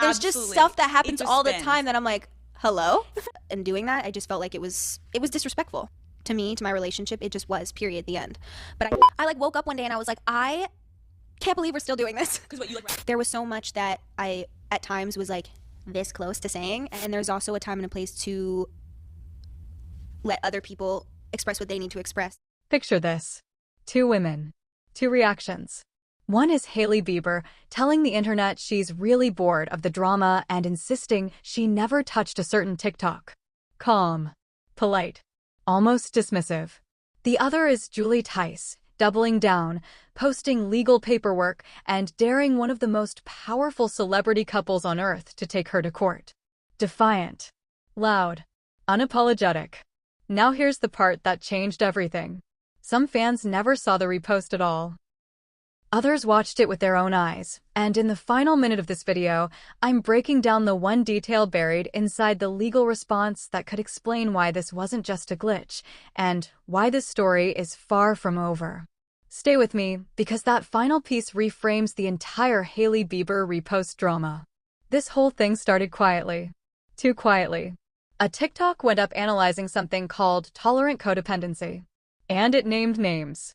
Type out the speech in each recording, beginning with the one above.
there's just stuff that happens all the time that I'm like, hello? And doing that, I just felt like it was disrespectful to me, to my relationship. It just was, period, the end. But I like woke up one day and I was like, I can't believe we're still doing this. Because what you like, there was so much that I at times was like this close to saying, and there's also a time and a place to let other people express what they need to express. Picture this. Two women, two reactions. One is Hailey Bieber telling the internet she's really bored of the drama and insisting she never touched a certain TikTok. Calm, polite, almost dismissive. The other is Theis, doubling down, posting legal paperwork, and daring one of the most powerful celebrity couples on earth to take her to court. Defiant, loud, unapologetic. Now here's the part that changed everything. Some fans never saw the repost at all. Others watched it with their own eyes, and in the final minute of this video, I'm breaking down the one detail buried inside the legal response that could explain why this wasn't just a glitch, and why this story is far from over. Stay with me, because that final piece reframes the entire Hailey Bieber repost drama. This whole thing started quietly. Too quietly. A TikTok went up analyzing something called tolerant codependency. And it named names.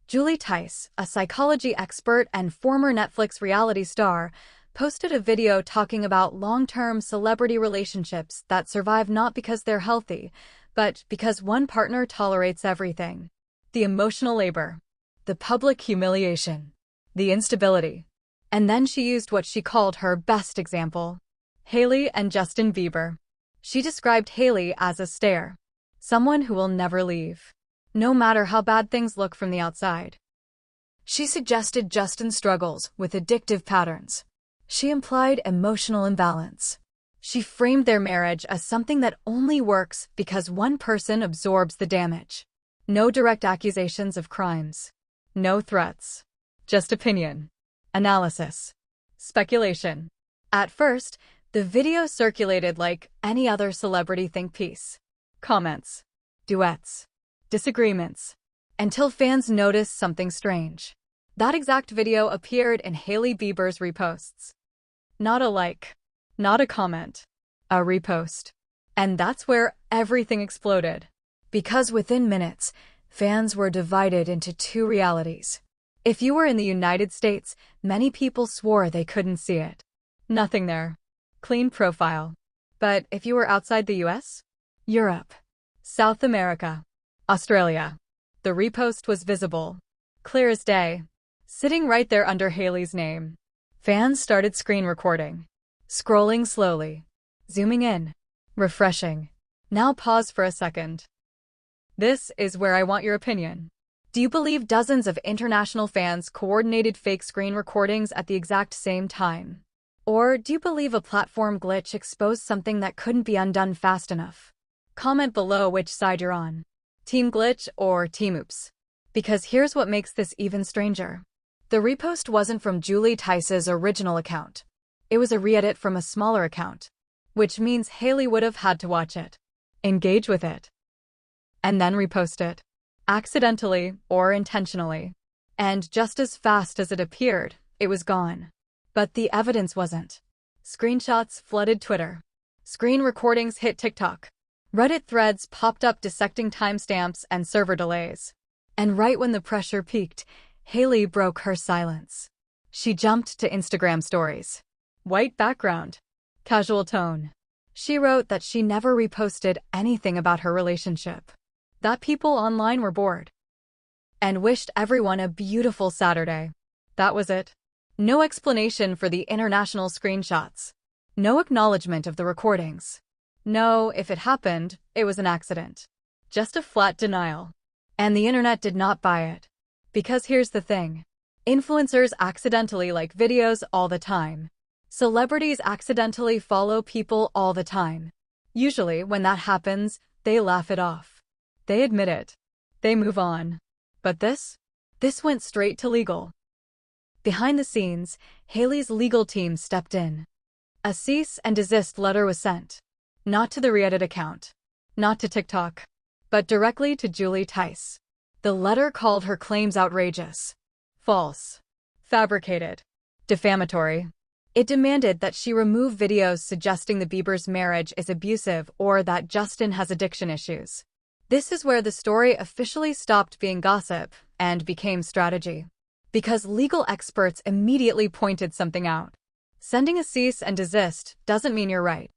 Theis, a psychology expert and former Netflix reality star, posted a video talking about long-term celebrity relationships that survive not because they're healthy, but because one partner tolerates everything. The emotional labor, the public humiliation, the instability. And then she used what she called her best example, Hailey and Justin Bieber. She described Hailey as a stare, someone who will never leave, no matter how bad things look from the outside. She suggested Justin struggles with addictive patterns. She implied emotional imbalance. She framed their marriage as something that only works because one person absorbs the damage. No direct accusations of crimes. No threats. Just opinion. Analysis. Speculation. At first, the video circulated like any other celebrity think piece. Comments. Duets. Disagreements. Until fans noticed something strange. That exact video appeared in Hailey Bieber's reposts. Not a like. Not a comment. A repost. And that's where everything exploded. Because within minutes, fans were divided into two realities. If you were in the United States, many people swore they couldn't see it. Nothing there. Clean profile. But if you were outside the US? Europe. South America. Australia. The repost was visible. Clear as day. Sitting right there under Hailey's name. Fans started screen recording. Scrolling slowly. Zooming in. Refreshing. Now pause for a second. This is where I want your opinion. Do you believe dozens of international fans coordinated fake screen recordings at the exact same time? Or do you believe a platform glitch exposed something that couldn't be undone fast enough? Comment below which side you're on. Team Glitch or Team Oops. Because here's what makes this even stranger. The repost wasn't from Theis's original account. It was a re-edit from a smaller account. Which means Hailey would have had to watch it. Engage with it. And then repost it. Accidentally or intentionally. And just as fast as it appeared, it was gone. But the evidence wasn't. Screenshots flooded Twitter. Screen recordings hit TikTok. Reddit threads popped up dissecting timestamps and server delays. And right when the pressure peaked, Hailey broke her silence. She jumped to Instagram stories. White background. Casual tone. She wrote that she never reposted anything about her relationship. That people online were bored. And wished everyone a beautiful Saturday. That was it. No explanation for the international screenshots. No acknowledgement of the recordings. No, if it happened, it was an accident. Just a flat denial. And the internet did not buy it. Because here's the thing. Influencers accidentally like videos all the time. Celebrities accidentally follow people all the time. Usually, when that happens, they laugh it off. They admit it. They move on. But this went straight to legal. Behind the scenes, Hailey's legal team stepped in. A cease and desist letter was sent. Not to the re-edit account. Not to TikTok. But directly to Theis. The letter called her claims outrageous. False. Fabricated. Defamatory. It demanded that she remove videos suggesting the Biebers' marriage is abusive or that Justin has addiction issues. This is where the story officially stopped being gossip and became strategy. Because legal experts immediately pointed something out. Sending a cease and desist doesn't mean you're right.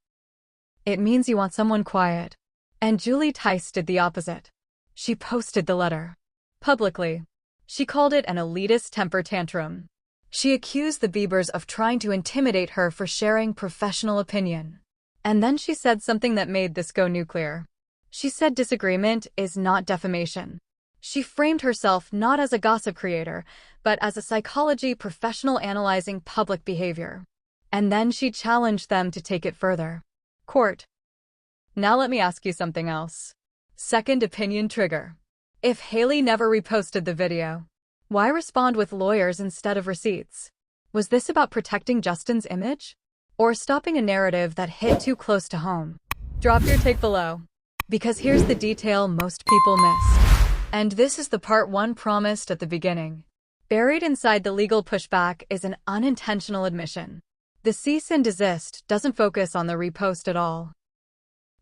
It means you want someone quiet. And Theis did the opposite. She posted the letter. Publicly. She called it an elitist temper tantrum. She accused the Biebers of trying to intimidate her for sharing professional opinion. And then she said something that made this go nuclear. She said disagreement is not defamation. She framed herself not as a gossip creator, but as a psychology professional analyzing public behavior. And then she challenged them to take it further. Court. Now let me ask you something else. Second opinion trigger. If Hailey never reposted the video, why respond with lawyers instead of receipts? Was this about protecting Justin's image? Or stopping a narrative that hit too close to home? Drop your take below. Because here's the detail most people missed. And this is the part one promised at the beginning. Buried inside the legal pushback is an unintentional admission. The cease and desist doesn't focus on the repost at all.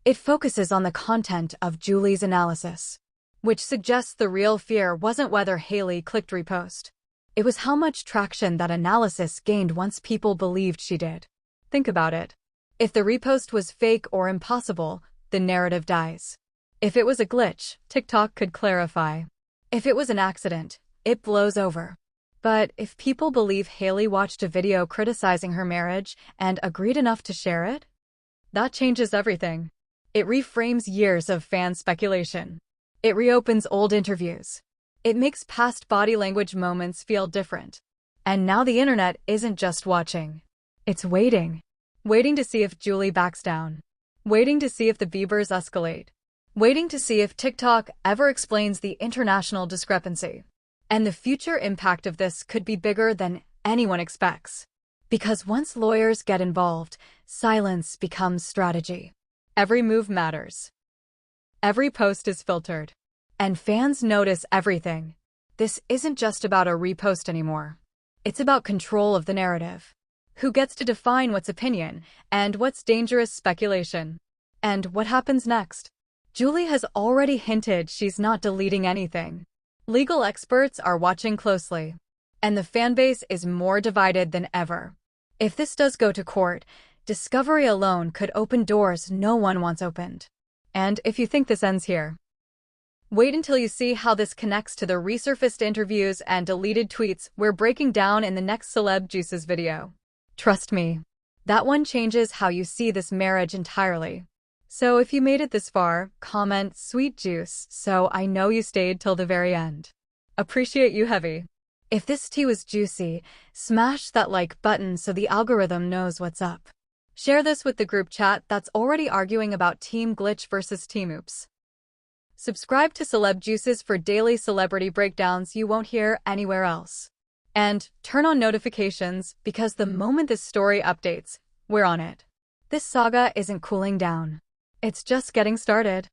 It focuses on the content of Julie's analysis, which suggests the real fear wasn't whether Hailey clicked repost. It was how much traction that analysis gained once people believed she did. Think about it. If the repost was fake or impossible, the narrative dies. If it was a glitch, TikTok could clarify. If it was an accident, it blows over. But if people believe Hailey watched a video criticizing her marriage and agreed enough to share it, that changes everything. It reframes years of fan speculation. It reopens old interviews. It makes past body language moments feel different. And now the internet isn't just watching. It's waiting. Waiting to see if Julie backs down. Waiting to see if the Biebers escalate. Waiting to see if TikTok ever explains the international discrepancy. And the future impact of this could be bigger than anyone expects. Because once lawyers get involved, silence becomes strategy. Every move matters. Every post is filtered. And fans notice everything. This isn't just about a repost anymore. It's about control of the narrative. Who gets to define what's opinion, and what's dangerous speculation? And what happens next? Julie has already hinted she's not deleting anything. Legal experts are watching closely. And the fanbase is more divided than ever. If this does go to court, discovery alone could open doors no one wants opened. And if you think this ends here, wait until you see how this connects to the resurfaced interviews and deleted tweets we're breaking down in the next Celeb Juices video. Trust me, that one changes how you see this marriage entirely. So if you made it this far, comment "sweet juice" so I know you stayed till the very end. Appreciate you heavy. If this tea was juicy, smash that like button so the algorithm knows what's up. Share this with the group chat that's already arguing about Team Glitch versus Team Oops. Subscribe to Celeb Juices for daily celebrity breakdowns you won't hear anywhere else. And turn on notifications because the moment this story updates, we're on it. This saga isn't cooling down. It's just getting started.